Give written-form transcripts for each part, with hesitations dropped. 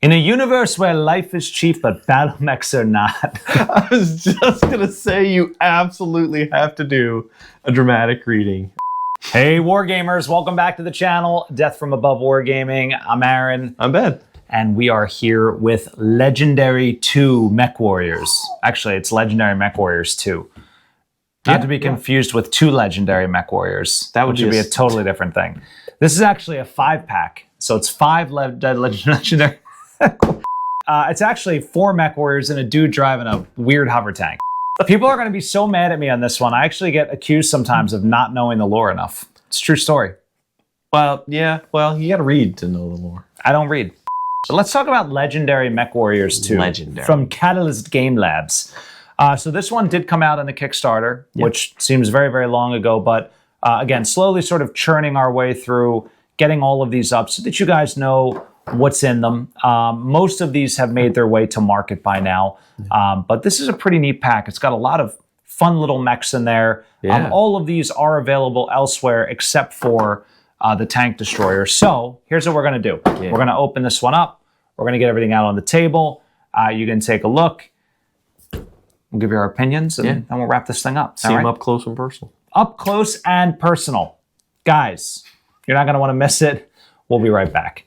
In a universe where life is cheap but BattleMechs are not. I was just gonna say you absolutely have to do a dramatic reading. Hey Wargamers, welcome back to the channel. Death from Above Wargaming. I'm Aaron. I'm Ben. And we are here with Legendary 2 MechWarriors. Actually, it's Legendary MechWarriors 2. Not to be confused with Two Legendary MechWarriors. That would be a totally different thing. This is actually a 5-pack. So it's 5 Legendary. It's actually 4 MechWarriors and a dude driving a weird hover tank. People are going to be so mad at me on this one. I actually get accused sometimes of not knowing the lore enough. It's a true story. Well, yeah. Well, you got to read to know the lore. I don't read. So let's talk about Legendary MechWarriors 2. Legendary. From Catalyst Game Labs. So this one did come out on the Kickstarter, which seems very, very long ago. But again, slowly sort of churning our way through, getting all of these up so that you guys know what's in them. Most of these have made their way to market by now. But this is a pretty neat pack. It's got a lot of fun little mechs in there. All of these are available elsewhere except for the tank destroyer. So here's what we're going to do. We're going to open this one up. We're going to get everything out on the table. You can take a look. We'll give you our opinions, and then we'll wrap this thing up. See them up close and personal. Up close and personal. Guys, you're not going to want to miss it. We'll be right back.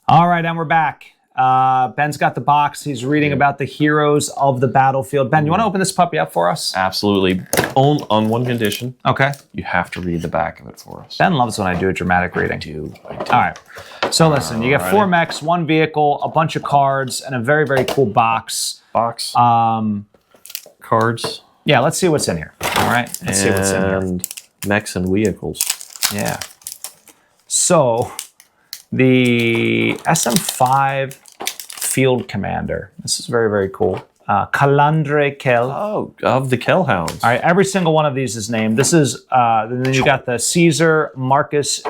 All right, and we're back. Ben's got the box. He's reading about the heroes of the battlefield. Ben, you want to open this puppy up for us? Absolutely. On one condition. Okay. You have to read the back of it for us. Ben loves when I do a dramatic reading. I do. All right. So listen, you get 4 mechs, 1 vehicle, a bunch of cards, and a very, very cool box. Cards. Yeah, let's see what's in here. All right. Let's see what's in here. And mechs and vehicles. Yeah. So the SM5 Field Commander. This is very, very cool. Calandre Kell. Oh, of the Kellhounds. All right, every single one of these is named. This is, then you got the Caesar Marcus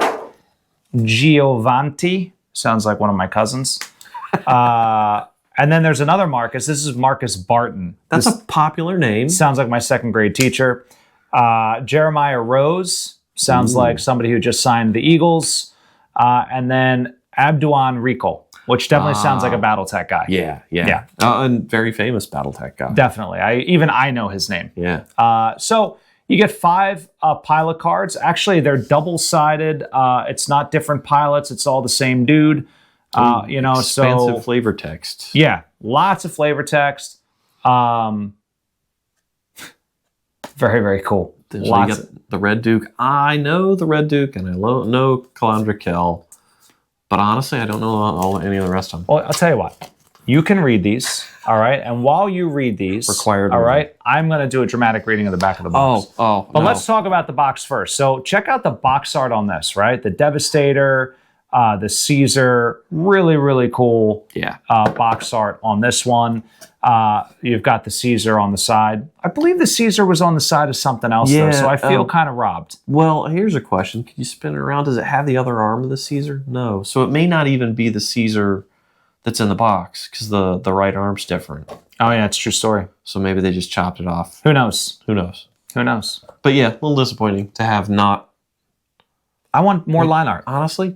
Giovanti. Sounds like one of my cousins. And then there's another Marcus. This is Marcus Barton. That's a popular name. Sounds like my 2nd grade teacher. Jeremiah Rose. Sounds like somebody who just signed the Eagles. And then Abduan Recall, which definitely sounds like a BattleTech guy. Yeah. And very famous BattleTech guy. Definitely. I know his name. Yeah. So you get 5 pilot cards. Actually, they're double-sided. It's not different pilots. It's all the same dude. You know, expansive flavor text. Yeah, lots of flavor text. Very, very cool. So you got the Red Duke. I know the Red Duke, and I know Calandra Kell. But honestly, I don't know any of the rest of them. Well, I'll tell you what. You can read these, all right? And while you read these, required. All right, I'm going to do a dramatic reading of the back of the box. But let's talk about the box first. So check out the box art on this, right? The Devastator, the Caesar, really, really cool box art on this one. You've got the Caesar on the side. I believe the Caesar was on the side of something else, though, so I feel kind of robbed. Well, here's a question. Can you spin it around? Does it have the other arm of the Caesar? No. So it may not even be the Caesar that's in the box, because the right arm's different. Oh, yeah, it's a true story. So maybe they just chopped it off. Who knows? Who knows? Who knows? But yeah, a little disappointing to have not... I want more line art. Honestly,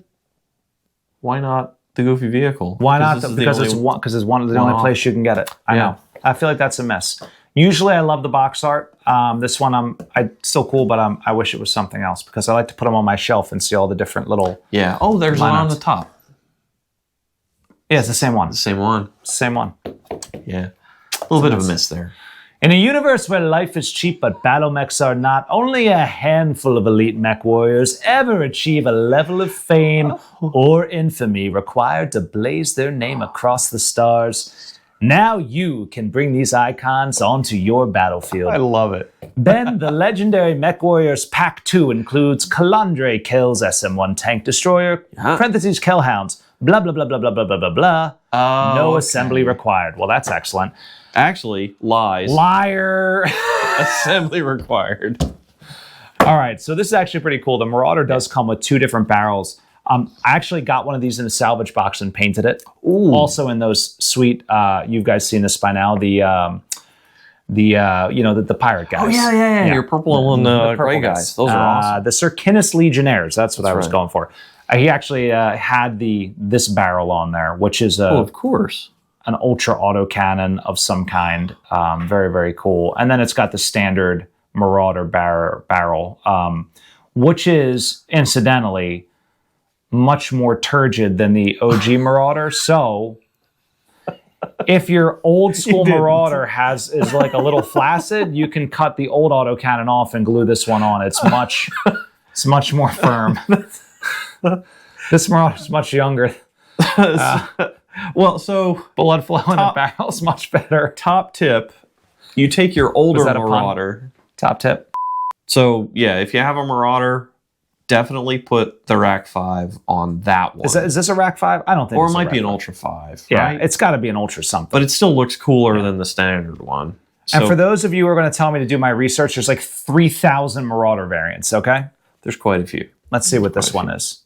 why not the Goofy vehicle? Why not? Because it's the only place you can get it. I know. I feel like that's a miss. Usually I love the box art. This one it's still cool, but I wish it was something else, because I like to put them on my shelf and see all the different little... Yeah. Oh, there's one on the top. Yeah, it's the same one. The same one. Same one. Yeah. A little bit of a miss there. In a universe where life is cheap but BattleMechs are not, only a handful of elite mech warriors ever achieve a level of fame or infamy required to blaze their name across the stars. Now you can bring these icons onto your battlefield. I love it. Ben, the Legendary MechWarriors Pack 2 includes Calandre Kell's SM1 tank destroyer, parentheses Kellhounds, blah, blah, blah, blah, blah, blah, blah, blah, blah. No assembly required. Well, that's excellent. Actually, lies. Liar. Assembly required. All right, so this is actually pretty cool. The Marauder does come with 2 different barrels. I actually got one of these in a salvage box and painted it. Ooh. Also in those sweet, you guys seen this by now, the pirate guys. Oh, yeah. Your purple and the purple gray guys. Those are awesome. The Circinus Legionnaires. That's what I was going for. He actually had this barrel on there, which is of course, an ultra autocannon of some kind. Very, very cool. And then it's got the standard Marauder barrel, which is, incidentally, much more turgid than the OG Marauder. So if your old school Marauder is like a little flaccid, you can cut the old autocannon off and glue this one on. It's much more firm. This Marauder's much younger. Well, so blood flow in the barrel's much better. Top tip: you take your older Marauder. Top tip. So yeah, if you have a Marauder, definitely put the Rack 5 on that one. Is this a Rack 5? I don't think. Or it might be an Ultra 5. Yeah, right? It's got to be an Ultra something. But it still looks cooler than the standard one. And for those of you who are going to tell me to do my research, there's like 3,000 Marauder variants. Okay, there's quite a few. Let's see what this one is.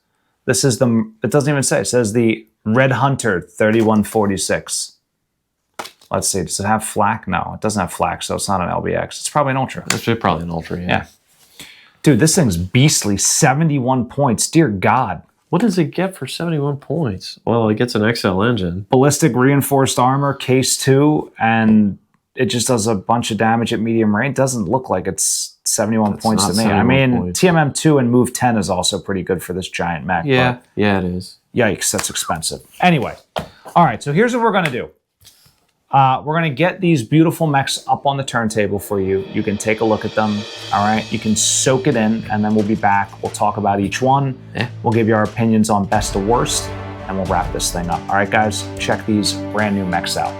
This is it doesn't even say. It says the Red Hunter 3146. Let's see. Does it have flak? No, it doesn't have flak, so it's not an LBX. It's probably an Ultra. It's probably an Ultra, yeah. Dude, this thing's beastly. 71 points. Dear God. What does it get for 71 points? Well, it gets an XL engine. Ballistic reinforced armor, case 2, and it just does a bunch of damage at medium range. Doesn't look like it's 71 points to me. I mean, TMM2 and Move 10 is also pretty good for this giant mech. Yeah, yeah, it is. Yikes, that's expensive. Anyway, all right, so here's what we're going to do. We're going to get these beautiful mechs up on the turntable for you. You can take a look at them, all right? You can soak it in, and then we'll be back. We'll talk about each one. Yeah. We'll give you our opinions on best to worst, and we'll wrap this thing up. All right, guys, check these brand new mechs out.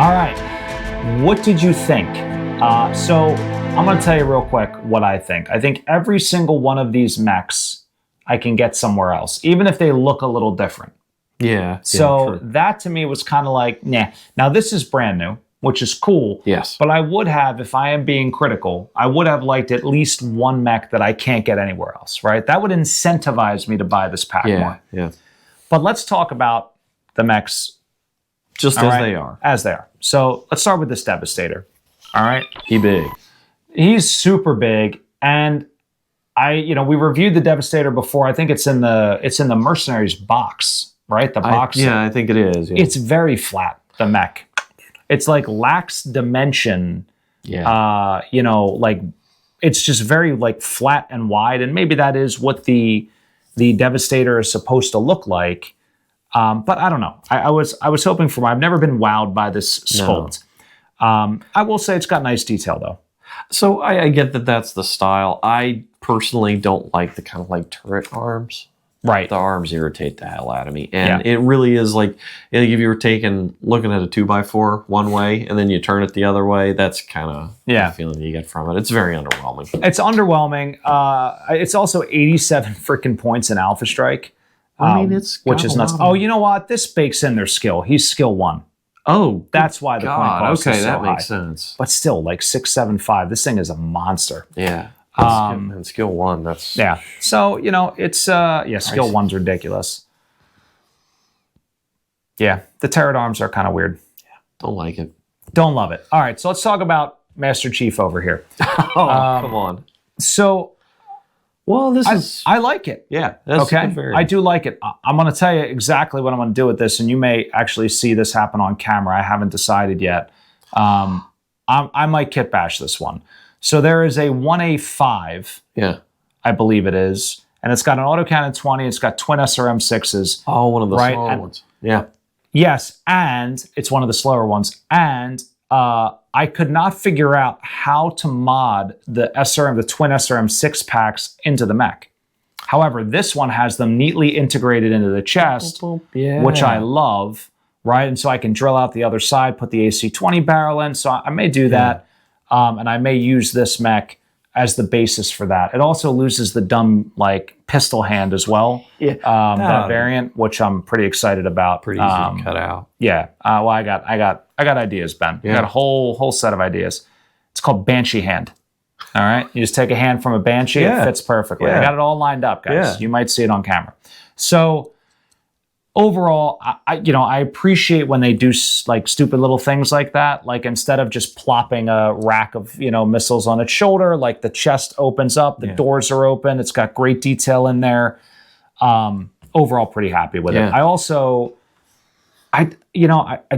All right, what did you think? So I'm going to tell you real quick what I think. I think every single one of these mechs I can get somewhere else, even if they look a little different. Yeah. So that to me was kind of like, nah. Now this is brand new, which is cool. Yes. But I would have, if I am being critical, I would have liked at least one mech that I can't get anywhere else, right? That would incentivize me to buy this pack more. Yeah. But let's talk about the mechs just as they are. As they are. So let's start with this Devastator. All right. He's super big. And we reviewed the Devastator before. I think it's in the Mercenaries box, right? The box. I think it is. Yeah. It's very flat, the mech. It's like lacks dimension. Yeah. Like it's just very like flat and wide. And maybe that is what the Devastator is supposed to look like. But I don't know. I was hoping for more. I've never been wowed by this sculpt. No. I will say it's got nice detail though. So I get that that's the style. I personally don't like the kind of like turret arms. Right. The arms irritate the hell out of me. And it really is like if you were looking at a 2x4 one way and then you turn it the other way, that's kind of the feeling you get from it. It's very underwhelming. It's underwhelming. It's also 87 freaking points in Alpha Strike. I mean, it's which is nuts. Oh, you know what? This bakes in their skill. He's skill 1. Oh, that's why the coin cost is so that high. Makes sense. But still, like 6, 7, 5. This thing is a monster. Yeah. And skill 1. That's So it's skill 1's ridiculous. Yeah, the turret arms are kind of weird. Yeah, don't like it. Don't love it. All right, so let's talk about Master Chief over here. Come on. So, well, I like it. Yeah, that's okay. I do like it. I'm going to tell you exactly what I'm going to do with this, and you may actually see this happen on camera. I haven't decided yet. I might kit bash this one. So there is a 1A5. Yeah, I believe it is, and it's got an autocannon 20. It's got twin SRM6s. Oh, one of the smaller ones. Yeah. Yes, and it's one of the slower ones. And I could not figure out how to mod the twin SRM 6 packs into the mech. However, this one has them neatly integrated into the chest, which I love, right? And so I can drill out the other side, put the AC-20 barrel in. So I may do that, and I may use this mech as the basis for that. It also loses the dumb pistol hand as well. Yeah, that variant, which I'm pretty excited about. Pretty easy to cut out. Yeah. Well, I got ideas, Ben. I got a whole set of ideas. It's called Banshee hand. All right, you just take a hand from a Banshee. It fits perfectly. I got it all lined up, guys. Yeah. You might see it on camera. So overall, I appreciate when they do stupid little things like that. Like instead of just plopping a rack of missiles on its shoulder, like the chest opens up, the doors are open. It's got great detail in there. Overall, pretty happy with it. I also, I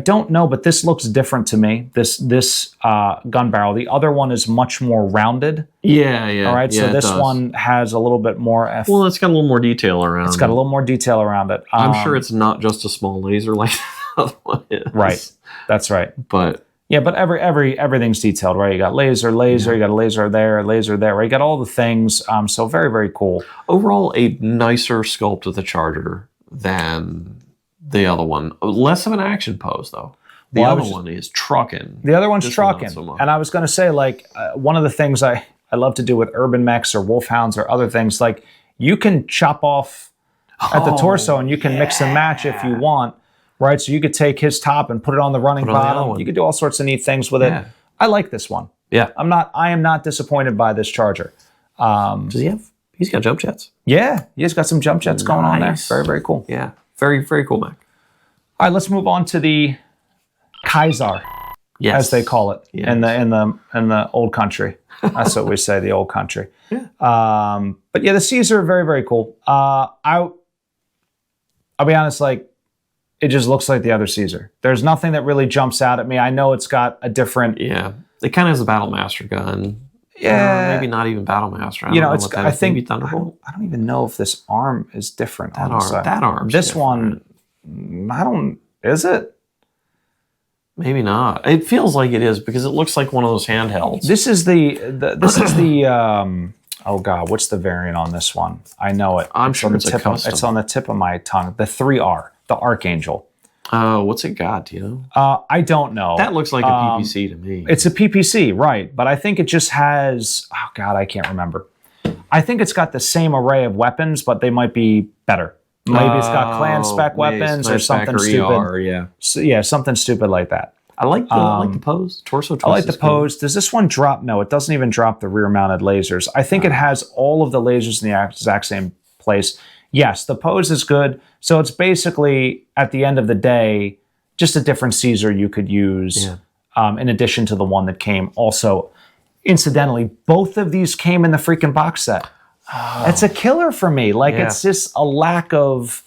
don't know, but this looks different to me. This gun barrel. The other one is much more rounded. Yeah. All right, so this one has a little bit more. Well, it's got a little more detail around. It's got a little more detail around it. I'm sure it's not just a small laser like the other one is. Right, that's right. But yeah, but everything's detailed, right? You got laser. You got a laser there. Right? You got all the things. So very, very cool. Overall, a nicer sculpt of the Charger than the other one. Less of an action pose, though. The other one is trucking. The other one's trucking. So and I was going to say, one of the things I love to do with urban mechs or wolfhounds or other things, you can chop off at the torso and you can mix and match if you want, right? So you could take his top and put it on the running bottom. You could do all sorts of neat things with it. I like this one. Yeah. I am not disappointed by this Charger. Does he have? He's got jump jets. Yeah, he's got some jump jets going on there. Very, very cool. Yeah. Very, very cool mech. All right, let's move on to the Kaiser, as they call it in the old country. That's what we say, the old country. Yeah. But yeah, the Caesar are very, very cool. I'll be honest, it just looks like the other Caesar. There's nothing that really jumps out at me. I know it's got a different. Yeah, it kind of has a Battlemaster gun. Yeah, maybe not even Battlemaster. I think maybe Thunderbolt. I don't even know if this arm is different. That arm. This different. One, is it? Maybe not. It feels like it is because it looks like one of those handhelds. This is oh God, what's the variant on this one? I know it. I'm sure it's a custom. It's on the tip of my tongue. The 3R, the Archangel. What's it got? Do you know? I don't know. That looks like a PPC to me. It's a PPC, right? But I think it just has. Oh God, I can't remember. I think it's got the same array of weapons, but they might be better. Maybe it's got clan spec weapons or something stupid. Yeah. So, something stupid like that. I like the pose. Torso twist. I like the pose. Does this one drop? No, it doesn't even drop the rear mounted lasers. I think it has all of the lasers in the exact same place. Yes, the pose is good. So it's basically, at the end of the day, just a different Caesar you could use in addition to the one that came. Also, incidentally, both of these came in the freaking box set. Oh. It's a killer for me. It's just a lack of,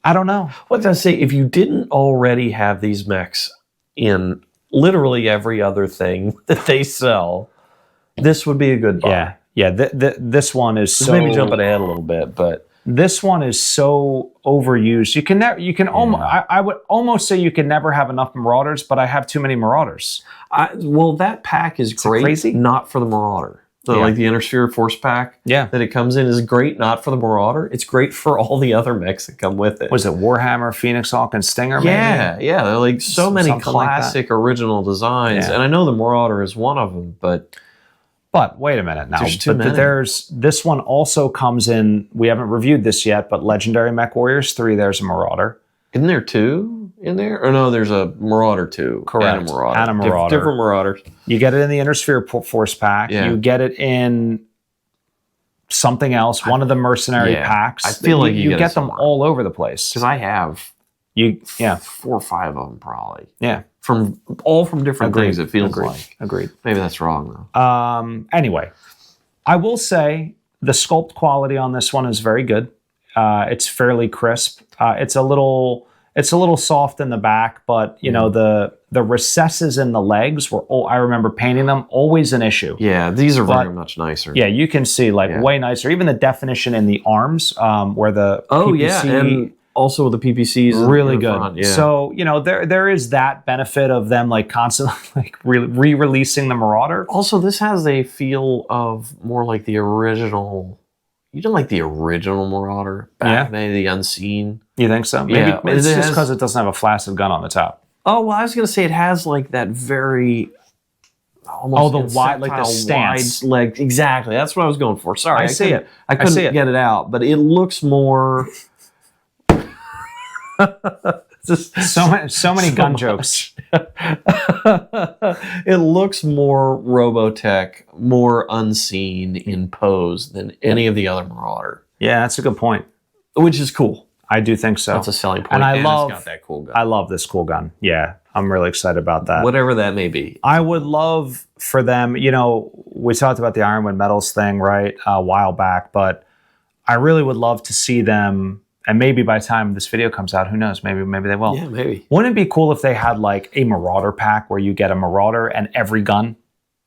I don't know. What did I say? If you didn't already have these mechs in literally every other thing that they sell, this would be a good buy. Yeah. This one is so. Maybe jumping ahead a little bit, but this one is so overused. You can never. You can almost. I would almost say you can never have enough Marauders, but I have too many Marauders. Well, that pack is great. Crazy? Not for the Marauder. Like the Inner Sphere Force Pack that it comes in is great, not for the Marauder. It's great for all the other mechs that come with it. Was it Warhammer, Phoenix Hawk, and Stinger? Yeah. They're like so many classic original designs. And I know the Marauder is one of them, but But wait a minute now. There's too many. This one also comes in, we haven't reviewed this yet, but Legendary MechWarriors 3, there's a Marauder. Isn't there 2 in there? Or no, there's a Marauder 2. Correct. And a Marauder. And a Marauder. Different Marauders. You get it in the Inner Sphere Force pack. Yeah. You get it in something else, one of the Mercenary packs. I feel like you get them all over the place. Because I have 4 or 5 of them probably. Yeah. From different things, it feels like. Agreed. Maybe that's wrong, though. Anyway, I will say the sculpt quality on this one is very good. It's fairly crisp. It's a little soft in the back, but you know the recesses in the legs were. I remember painting them, always an issue. Yeah, these are very much nicer. Yeah, you can see way nicer. Even the definition in the arms, where the PPC, and also the PPCs really in good. Front, yeah. So you know there is that benefit of them like constantly like re-releasing the Marauder. Also, this has a feel of more like the original. You didn't like the original Marauder back in the day, the Unseen. You think so? Maybe Yeah, it's just because it doesn't have a flaccid gun on the top. Oh well, I was gonna say it has like that very almost the wide, like the stance, wide leg. Exactly, that's what I was going for. Sorry, I see it. I couldn't get it out, but it looks more. Just so many gun jokes. It looks more Robotech, more Unseen in pose than any of the other Marauder. Yeah, that's a good point. Which is cool. I do think so. That's a selling point. And it's got that cool gun. I love this cool gun. Yeah, I'm really excited about that. Whatever that may be. I would love for them, you know, we talked about the Ironwood Metals thing, right, a while back, but I really would love to see them. And maybe by the time this video comes out, who knows? Maybe they will. Yeah, maybe. Wouldn't it be cool if they had like a Marauder pack where you get a Marauder and every gun?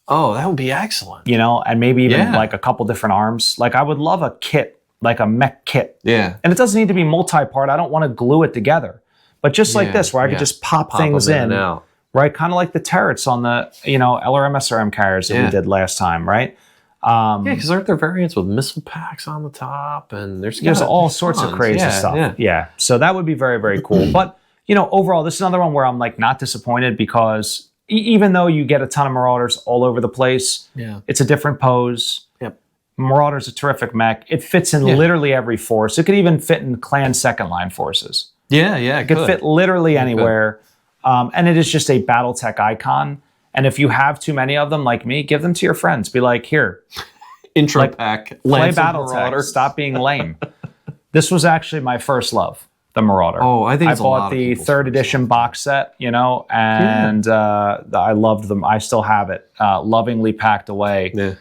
Oh, that would be excellent. You know, and maybe even like a couple different arms. Like I would love a kit, like a mech kit. Yeah. And it doesn't need to be multi-part. I don't want to glue it together. But just like this, where I could just pop things in. Right? Kind of like the turrets on the, you know, LRM SRM carriers that we did last time, right? Yeah, because aren't there variants with missile packs on the top, and there's all sorts of crazy stuff. Yeah, so that would be very, very cool. But you know, overall, this is another one where I'm like not disappointed because even though you get a ton of Marauders all over the place, it's a different pose. Yep, Marauder's a terrific mech. It fits in literally every force. It could even fit in clan second line forces. Yeah, it could fit literally anywhere. And it is just a BattleTech icon. And if you have too many of them, like me, give them to your friends. Be like, here, intro pack, play BattleTech. Stop being lame. This was actually my first love, the Marauder. Oh, I think I bought the 3rd edition box set, you know, and I loved them. I still have it, lovingly packed away. Yeah.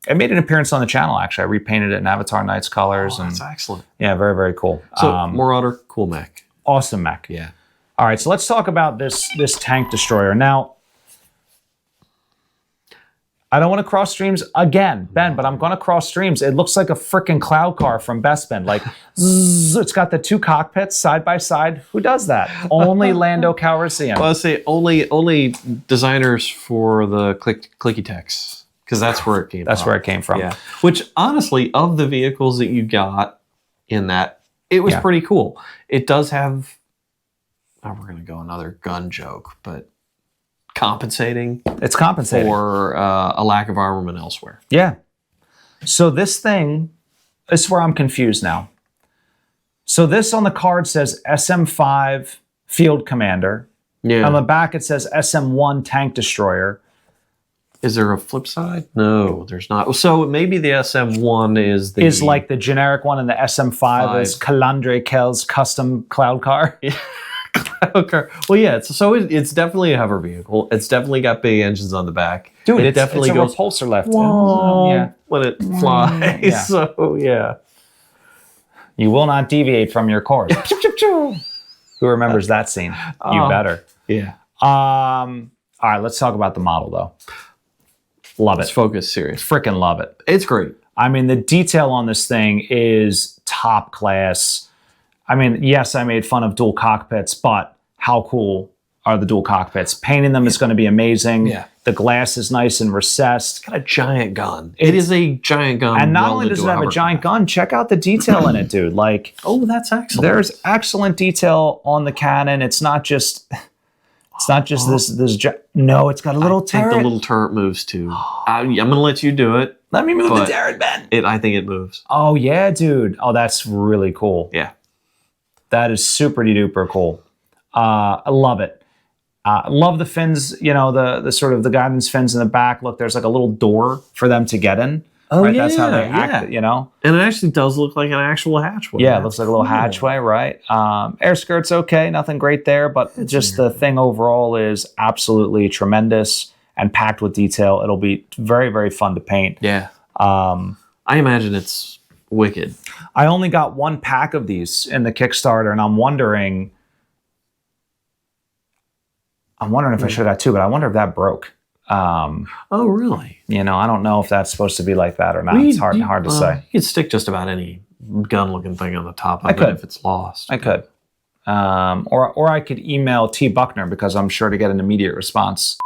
It made an appearance on the channel. Actually, I repainted it in Avatar Knights colors. Oh, that's excellent. Yeah, very, very cool. So Marauder, cool mech, awesome mech. Yeah. All right, so let's talk about this tank destroyer now. I don't want to cross streams again, Ben, but I'm going to cross streams. It looks like a freaking cloud car from Bespin. Like, zzz, it's got the 2 cockpits side by side. Who does that? Only Lando Calrissian. Well, I say only designers for the clicky techs, because that's where it came. That's where it came from. Yeah. Which honestly, of the vehicles that you got in that, it was pretty cool. It does have. Oh, we're gonna go another gun joke, but. Compensating. It's compensating for a lack of armament elsewhere. Yeah. So this thing is where I'm confused now. So this on the card says SM5 Field Commander. Yeah. On the back it says SM1 Tank Destroyer. Is there a flip side? No, there's not. So maybe the SM1 is like the generic one, and the SM5 is Calandre Kell's custom cloud car. Yeah. Okay. Well, yeah. It's definitely a hover vehicle. It's definitely got big engines on the back. Dude, it definitely goes repulsor left. Yeah. When it flies. Yeah. So yeah. You will not deviate from your course. Who remembers that scene? You better. Yeah. All right. Let's talk about the model though. Love it. Let's focus serious. Freaking love it. It's great. I mean, the detail on this thing is top class. I mean, yes, I made fun of dual cockpits, but how cool are the dual cockpits? Painting them is going to be amazing. Yeah. The glass is nice and recessed. It's got a giant gun. It is a giant gun. And not only does it have a giant gun, check out the detail in it, dude. Like, oh, that's excellent. There's excellent detail on the cannon. It's not just It's not just no, it's got a little turret. I think the little turret moves too. I'm going to let you do it. Let me move the turret, Ben. I think it moves. Oh, yeah, dude. Oh, that's really cool. Yeah. That is super duper cool. I love it. Love the fins, the sort of the guidance fins in the back. Look, there's like a little door for them to get in. Oh, right? yeah. That's how they act, And it actually does look like an actual hatchway. Yeah, it looks like a little hatchway, right? Air skirt's okay, nothing great there, but just the thing overall is absolutely tremendous and packed with detail. It'll be very, very fun to paint. Yeah. I imagine it's wicked. I only got one pack of these in the Kickstarter, and I'm wondering if I should have got two, but I wonder if that broke. Oh, really? I don't know if that's supposed to be like that or not. It's hard to say. You could stick just about any gun-looking thing on the top of it if it's lost. I could. Or I could email T. Buckner because I'm sure to get an immediate response.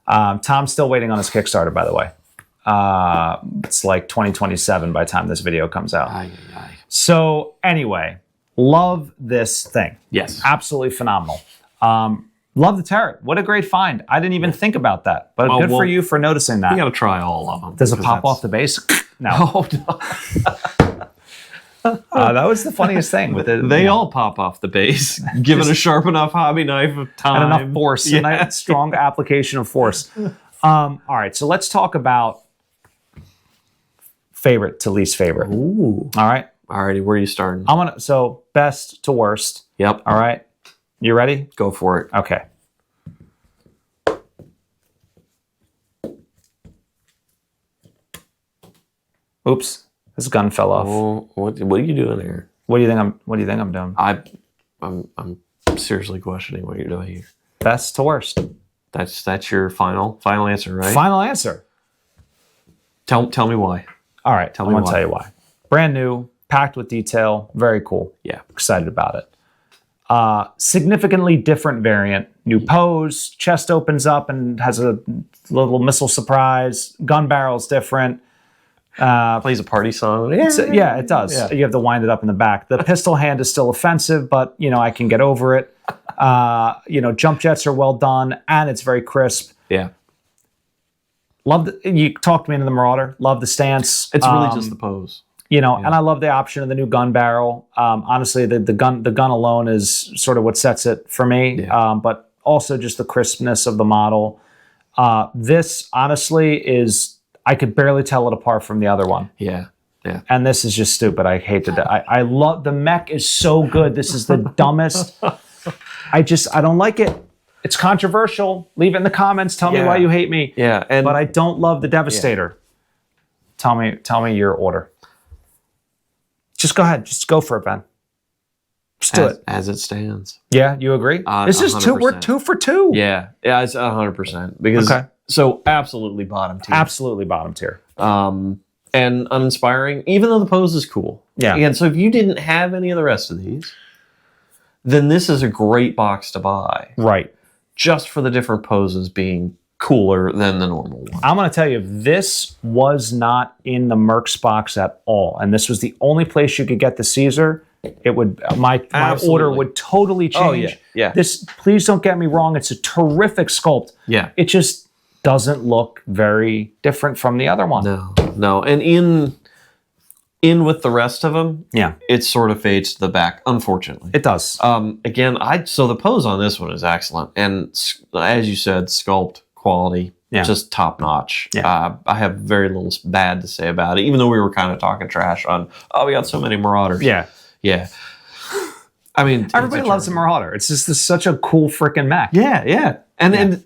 Tom's still waiting on his Kickstarter, by the way. It's like 2027 by the time this video comes out. Aye, aye. So anyway, love this thing. Yes. Absolutely phenomenal. Love the turret. What a great find. I didn't even think about that, but good for you for noticing that. You got to try all of them. Does it pop off the base? No. Oh, no. That was the funniest thing with it. They all pop off the base, given a sharp enough hobby knife of time. And enough force, a strong application of force. All right, so let's talk about favorite to least favorite. Ooh. All right. Alrighty, where are you starting? So best to worst. Yep. All right. You ready? Go for it. Okay. Oops. This gun fell off. Oh, what are you doing here? What do you think I'm doing? I'm seriously questioning what you're doing here. Best to worst. That's your final answer, right? Final answer. Tell me why. All right. I'm going to tell you why. Brand new, packed with detail, very cool. Yeah. Excited about it. Significantly different variant. New pose, chest opens up and has a little missile surprise. Gun barrel's different. Plays a party song. Yeah, it does. Yeah. You have to wind it up in the back. The pistol hand is still offensive, but I can get over it. Jump jets are well done, and it's very crisp. Yeah. You talked me into the Marauder. Love the stance. It's really just the pose. And I love the option of the new gun barrel. Honestly, the gun alone is sort of what sets it for me. Yeah. But also just the crispness of the model. This honestly is, I could barely tell it apart from the other one. Yeah. Yeah. And this is just stupid. I hate that. I love the mech is so good. This is the dumbest. I don't like it. It's controversial. Leave it in the comments. Tell me why you hate me. Yeah. But I don't love the Devastator. Yeah. Tell me your order. Just go ahead. Just go for it, Ben. Just do it. As it stands. Yeah, you agree? This is 2. We're 2 for 2. Yeah. Yeah, it's 100%. Because so absolutely bottom tier. Absolutely bottom tier. And uninspiring, even though the pose is cool. Yeah. And so if you didn't have any of the rest of these, then this is a great box to buy. Right. Just for the different poses being cooler than the normal one. I'm going to tell you, if this was not in the Mercs box at all, and this was the only place you could get the Caesar, it would my order would totally change. Oh, yeah. Yeah. This, please don't get me wrong, it's a terrific sculpt. Yeah. It just doesn't look very different from the other one. No. And in with the rest of them, it sort of fades to the back, unfortunately. It does. Again, so the pose on this one is excellent. And as you said, sculpt, quality, just top notch. Yeah. I have very little bad to say about it, even though we were kind of talking trash on, we got so many Marauders. Yeah. Yeah. I mean, everybody loves a Marauder. It's just such a cool freaking mech. Yeah, yeah. And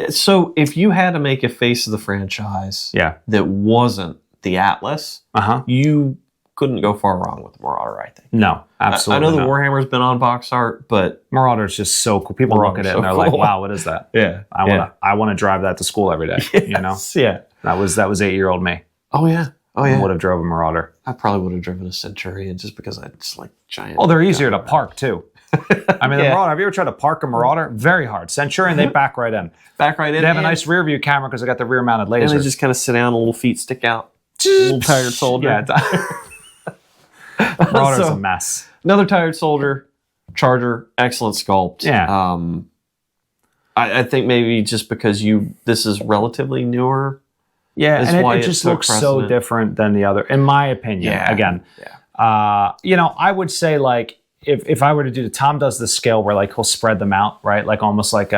so if you had to make a face of the franchise that wasn't the Atlas, you couldn't go far wrong with the Marauder, I think. No, absolutely I know the Warhammer's been on box art, but Marauder's just so cool. People look at it and they're like, wow, what is that? Yeah. I want to drive that to school every day. Yeah. That was 8-year-old me. Oh yeah. Would have drove a Marauder. I probably would have driven a Centurion just because I just like giant. Oh, they're easier to park too. I mean, the Marauder, have you ever tried to park a Marauder? Very hard. Centurion, they back right in. They have a nice rear view camera because they got the rear mounted laser. And they just kind of sit down, little feet stick out. Little tired soldier. Marauder's a mess. Another tired soldier, Charger, excellent sculpt. Yeah. I think maybe just because this is relatively newer. Yeah, is and why it just looks so precedent. different than the other, in my opinion. Yeah. Again, you know, I would say like if I were to do, Tom does the scale where like he'll spread them out, right? Like almost like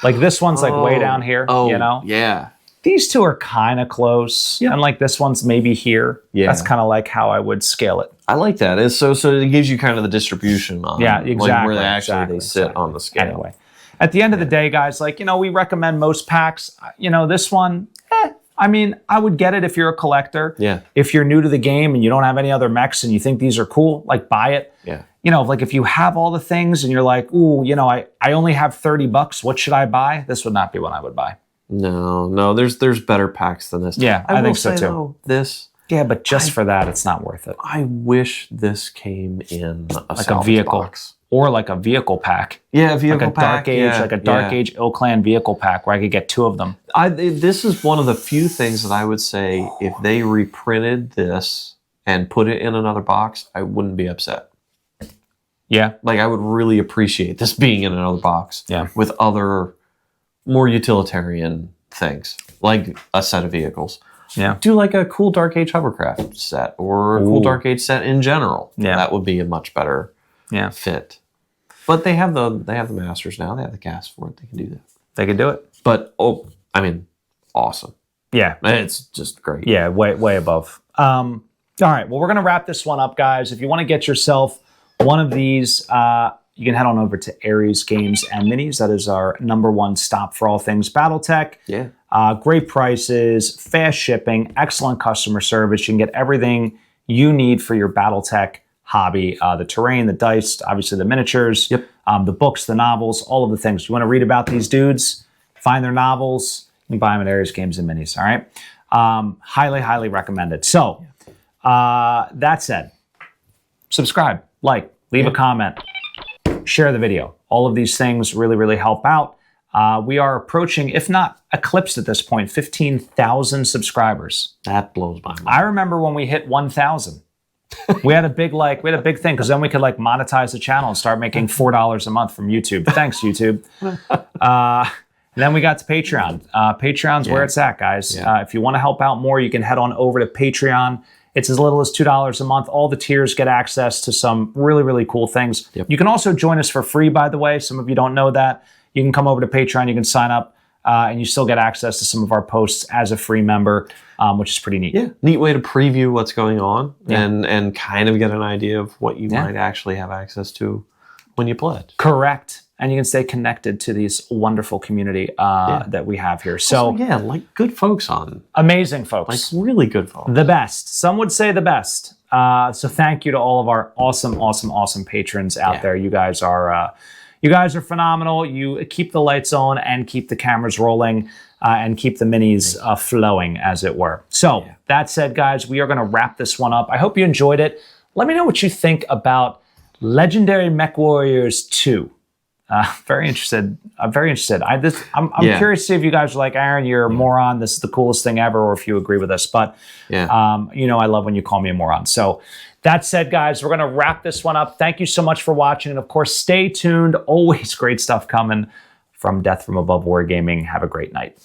this one's like way down here, you know? Yeah. These two are kind of close, and like this one's maybe here. Yeah. That's kind of like how I would scale it. I like that. It's so it gives you kind of the distribution on Exactly. like where they sit on the scale. Anyway, at the end of the day, guys, like, you know, we recommend most packs. You know, this one, I mean, I would get it if you're a collector. Yeah. If you're new to the game and you don't have any other mechs and you think these are cool, like buy it. Yeah. You know, like if you have all the things and you're like, ooh, you know, I only have $30. What should I buy? This would not be one I would buy. No, there's better packs than this. Yeah, I think so too. Though, this. Yeah, but just for that, it's not worth it. I wish this came in like a vehicle box. Or like a vehicle pack. Yeah, a vehicle like a pack. Dark Age, like a Dark Age Ill-Clan vehicle pack where I could get 2 of them. This is one of the few things that I would say if they reprinted this and put it in another box, I wouldn't be upset. Yeah. Like I would really appreciate this being in another box. Yeah. With other more utilitarian things, like a set of vehicles. Yeah. Do like a cool Dark Age hovercraft set or a cool Dark Age set in general. Yeah. That would be a much better fit. But they have the masters now. They have the cast for it. They can do that. They can do it. But I mean, awesome. Yeah. It's just great. Yeah, way above. All right, well, we're going to wrap this one up, guys. If you want to get yourself one of these, you can head on over to Aries Games and Minis. That is our #1 stop for all things BattleTech. Yeah. Great prices, fast shipping, excellent customer service. You can get everything you need for your BattleTech hobby. The terrain, the dice, obviously the miniatures, the books, the novels, all of the things. You want to read about these dudes, find their novels, you can buy them at Aries Games and Minis, all right? Highly recommended. So, that said, subscribe, like, leave a comment, share the video. All of these things really help out. We are approaching, if not eclipsed at this point, 15,000 subscribers. That blows my mind. I remember when we hit 1,000. we had a big thing because then we could like monetize the channel and start making $4 a month from YouTube. Thanks, YouTube. And then we got to Patreon. Patreon's where it's at, guys. If you want to help out more, you can head on over to Patreon. It's as little as $2 a month. All the tiers get access to some really cool things. You can also join us for free, by the way. Some of you don't know that. You can come over to Patreon. You can sign up, and you still get access to some of our posts as a free member, which is pretty neat. Yeah, neat way to preview what's going on and kind of get an idea of what you might actually have access to when you pledge. Correct. And you can stay connected to these wonderful community that we have here. So also, yeah, like good folks on. Amazing folks. Like really good folks. The best. Some would say the best. So thank you to all of our awesome patrons out there. You guys are phenomenal. You keep the lights on and keep the cameras rolling and keep the minis flowing, as it were. So that said, guys, we are going to wrap this one up. I hope you enjoyed it. Let me know what you think about Legendary MechWarriors 2. Very interested. I'm curious to see if you guys are like, Aaron, you're a moron. This is the coolest thing ever, or if you agree with us. But, you know, I love when you call me a moron. So that said, guys, we're going to wrap this one up. Thank you so much for watching. And, of course, stay tuned. Always great stuff coming from From Above Wargaming. Have a great night.